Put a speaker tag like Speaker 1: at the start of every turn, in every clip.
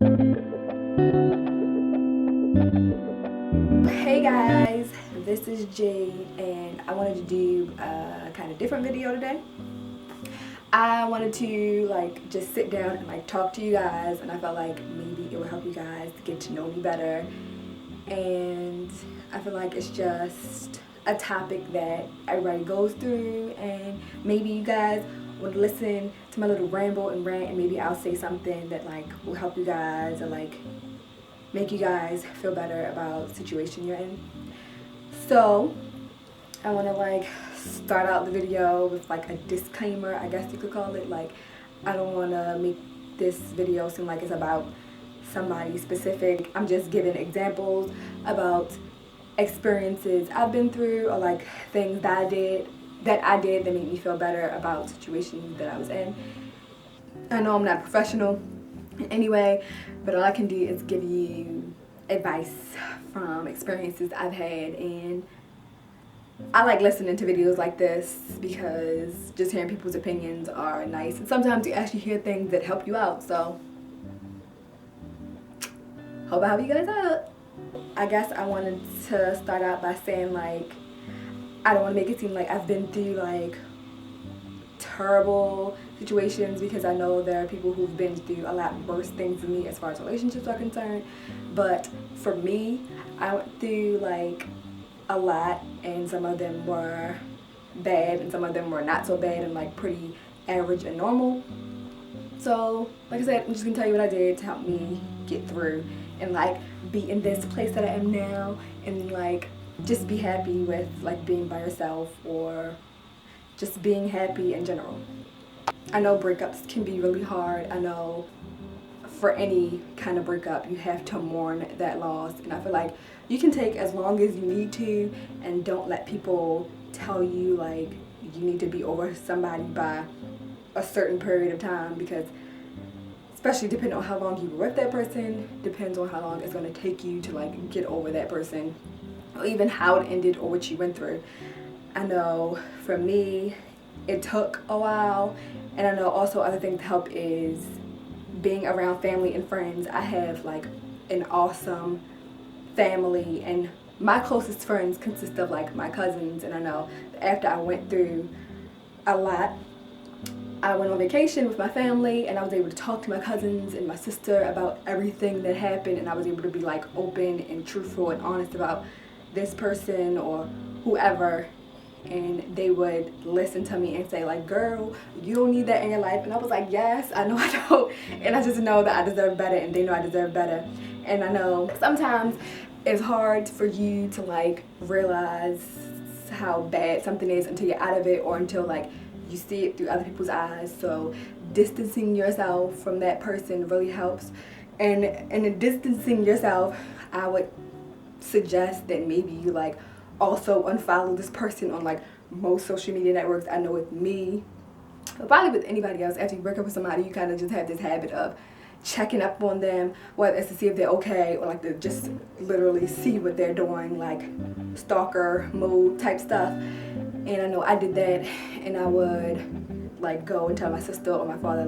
Speaker 1: Hey guys, this is Jade and I wanted to do a kind of different video today. I wanted to just sit down and talk to you guys, and I felt like maybe it would help you guys get to know me better. And I feel like it's just a topic that everybody goes through, and maybe you guys would listen to my little ramble and rant, and maybe I'll say something that will help you guys or make you guys feel better about the situation you're in. So I want to start out the video with a disclaimer, I guess you could call it. I don't want to make this video seem like it's about somebody specific. I'm just giving examples about experiences I've been through, or things that I did that made me feel better about situations that I was in. I know I'm not professional in any way, but all I can do is give you advice from experiences I've had, and I like listening to videos like this because just hearing people's opinions are nice, and sometimes you actually hear things that help you out. So hope I help you guys out. I guess I wanted to start out by saying I don't want to make it seem like I've been through terrible situations, because I know there are people who've been through a lot worse things than me as far as relationships are concerned. But for me, I went through a lot, and some of them were bad and some of them were not so bad and pretty average and normal. So like I said, I'm just gonna tell you what I did to help me get through and be in this place that I am now, and just be happy with being by yourself, or just being happy in general. I know breakups can be really hard. I know for any kind of breakup you have to mourn that loss, and I feel like you can take as long as you need to, and don't let people tell you you need to be over somebody by a certain period of time, because especially depending on how long you were with that person, depends on how long it's going to take you to get over that person, or even how it ended or what you went through. I know for me it took a while, and I know also other things to help is being around family and friends. I have an awesome family, and my closest friends consist of my cousins, and I know after I went through a lot, I went on vacation with my family, and I was able to talk to my cousins and my sister about everything that happened, and I was able to be open and truthful and honest about this person or whoever, and they would listen to me and say girl, you don't need that in your life. And I was like, yes, I know I don't, and I just know that I deserve better, and they know I deserve better. And I know sometimes it's hard for you to realize how bad something is until you're out of it, or until you see it through other people's eyes. So distancing yourself from that person really helps. And in distancing yourself, I would suggest that maybe you also unfollow this person on most social media networks. I know with me, but probably with anybody else, after you break up with somebody, you kind of just have this habit of checking up on them, whether it's to see if they're okay, or to just literally see what they're doing, stalker mode type stuff. And I know I did that, and I would go and tell my sister or my father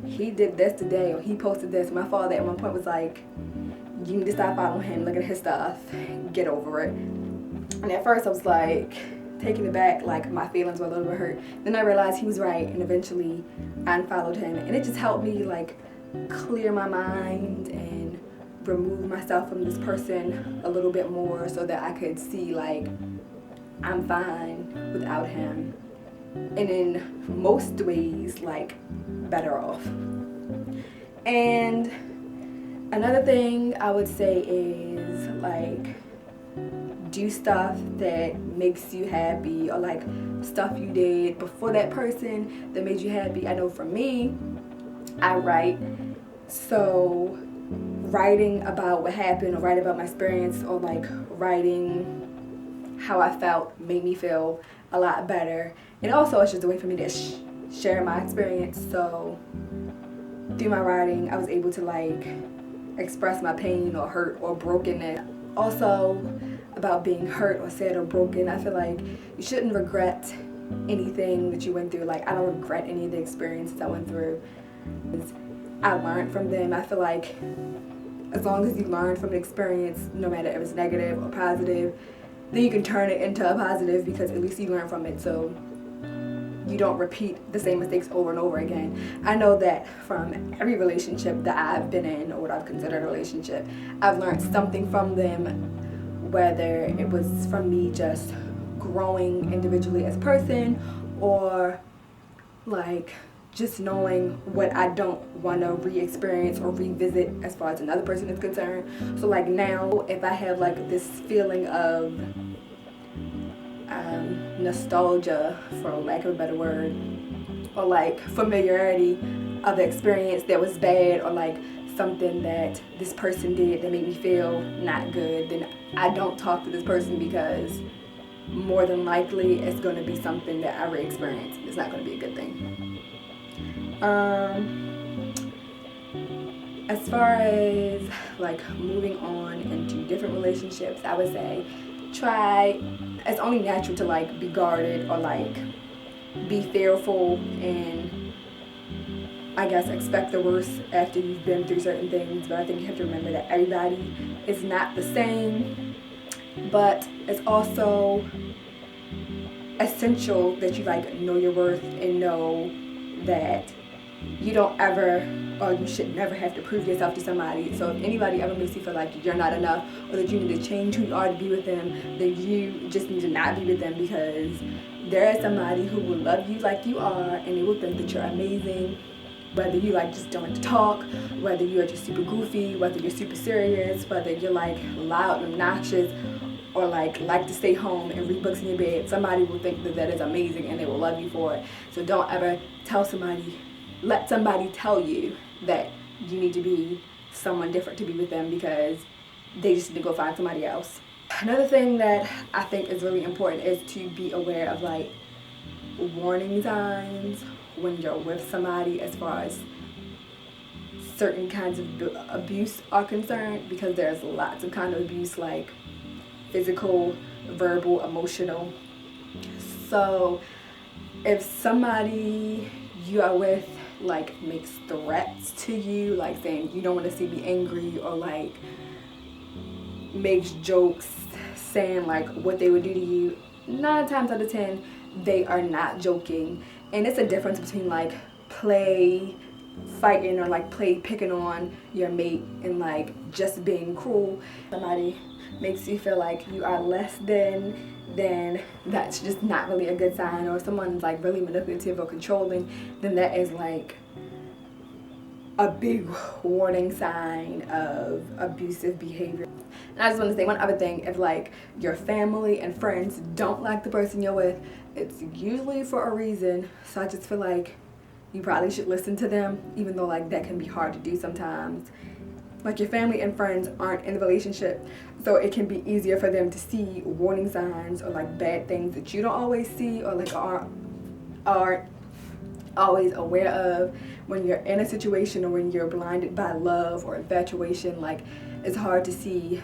Speaker 1: he did this today, or he posted this. My father at one point was you need to stop following him, look at his stuff, get over it. And at first I was taken aback, my feelings were a little bit hurt. Then I realized he was right, and eventually I unfollowed him, and it just helped me clear my mind and remove myself from this person a little bit more, so that I could see I'm fine without him, and in most ways better off. And another thing I would say is do stuff that makes you happy, or stuff you did before that person that made you happy. I know for me, I write, so writing about what happened, or writing about my experience, or writing how I felt made me feel a lot better. And also it's just a way for me to share my experience. So through my writing, I was able to express my pain or hurt or brokenness. Also about being hurt or sad or broken, I feel you shouldn't regret anything that you went through. I don't regret any of the experiences I went through. I learned from them. I feel like as long as you learn from the experience, no matter if it's negative or positive, then you can turn it into a positive because at least you learn from it, so you don't repeat the same mistakes over and over again. I know that from every relationship that I've been in, or what I've considered a relationship, I've learned something from them, whether it was from me just growing individually as a person, or like just knowing what I don't want to re-experience or revisit as far as another person is concerned. So like now, if I have like this feeling of nostalgia, for lack of a better word, or like familiarity of the experience that was bad, or like something that this person did that made me feel not good, then I don't talk to this person, because more than likely it's going to be something that I re-experience. It's not going to be a good thing. As far as like moving on into different relationships, I would say try, it's only natural to like be guarded or like be fearful and I guess expect the worst after you've been through certain things, but I think you have to remember that everybody is not the same, but it's also essential that you like know your worth and know that you don't ever, or you should never have to prove yourself to somebody. So if anybody ever makes you feel like you're not enough, or that you need to change who you are to be with them, then you just need to not be with them, because there is somebody who will love you like you are and they will think that you're amazing. Whether you like just don't like to talk, whether you are just super goofy, whether you're super serious, whether you're like loud and obnoxious, or like to stay home and read books in your bed, somebody will think that that is amazing and they will love you for it. So don't ever let somebody tell you that you need to be someone different to be with them, because they just need to go find somebody else. Another thing that I think is really important is to be aware of like warning signs when you're with somebody as far as certain kinds of abuse are concerned, because there's lots of kind of abuse, like physical, verbal, emotional. So if somebody you are with like makes threats to you, like saying you don't want to see me angry, or like makes jokes saying like what they would do to you, 9 times out of 10 they are not joking. And it's a difference between like play fighting or like play picking on your mate and like just being cruel. Somebody makes you feel like you are less than, then that's just not really a good sign. Or if someone's like really manipulative or controlling, then that is like a big warning sign of abusive behavior. And I just want to say one other thing: if like your family and friends don't like the person you're with, it's usually for a reason. So I just feel like you probably should listen to them, even though like that can be hard to do sometimes. Like your family and friends aren't in a relationship, so it can be easier for them to see warning signs or like bad things that you don't always see, or like aren't always aware of. When you're in a situation, or when you're blinded by love or infatuation, like it's hard to see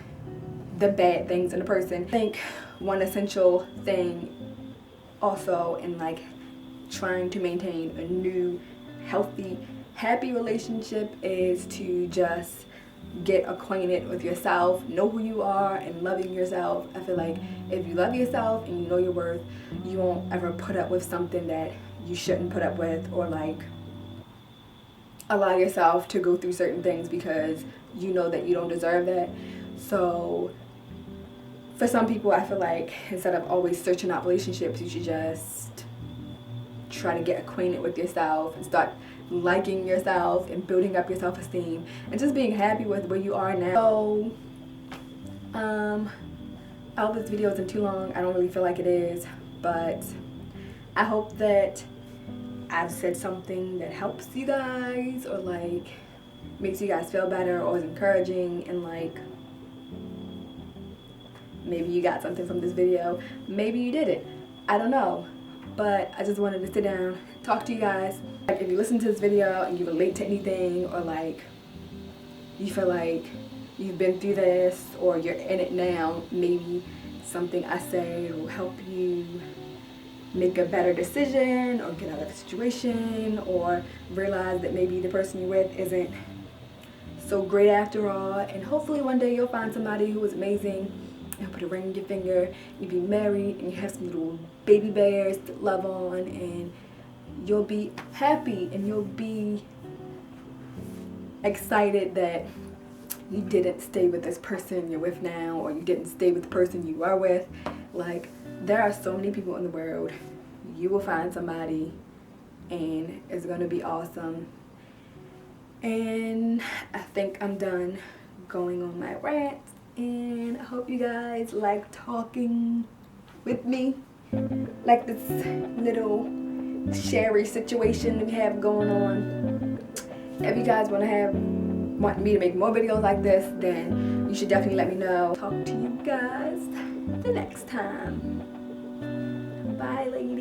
Speaker 1: the bad things in a person. I think one essential thing also in like trying to maintain a new, healthy, happy relationship is to just get acquainted with yourself, know who you are, and loving yourself. I feel like if you love yourself and you know your worth, you won't ever put up with something that you shouldn't put up with, or like allow yourself to go through certain things because you know that you don't deserve that. So for some people, I feel like instead of always searching out relationships, you should just try to get acquainted with yourself and start liking yourself and building up your self-esteem and just being happy with where you are now. So I hope this video isn't too long. I don't really feel like it is, but I hope that I've said something that helps you guys, or like makes you guys feel better, or is encouraging, and like maybe you got something from this video, maybe you didn't, I don't know. But I just wanted to sit down, talk to you guys. Like if you listen to this video and you relate to anything, or like you feel like you've been through this or you're in it now, maybe something I say will help you make a better decision or get out of a situation, or realize that maybe the person you're with isn't so great after all. And hopefully one day you'll find somebody who is amazing and put a ring on your finger, you be married, and you have some little baby bears to love on, and you'll be happy and you'll be excited that you didn't stay with this person you're with now, or you didn't stay with the person you are with. Like, there are so many people in the world. You will find somebody and it's gonna be awesome. And I think I'm done going on my rant, and I hope you guys like talking with me, like this little sherry situation we have going on. If you guys want me to make more videos like this, then you should definitely let me know. Talk to you guys the next time. Bye, ladies.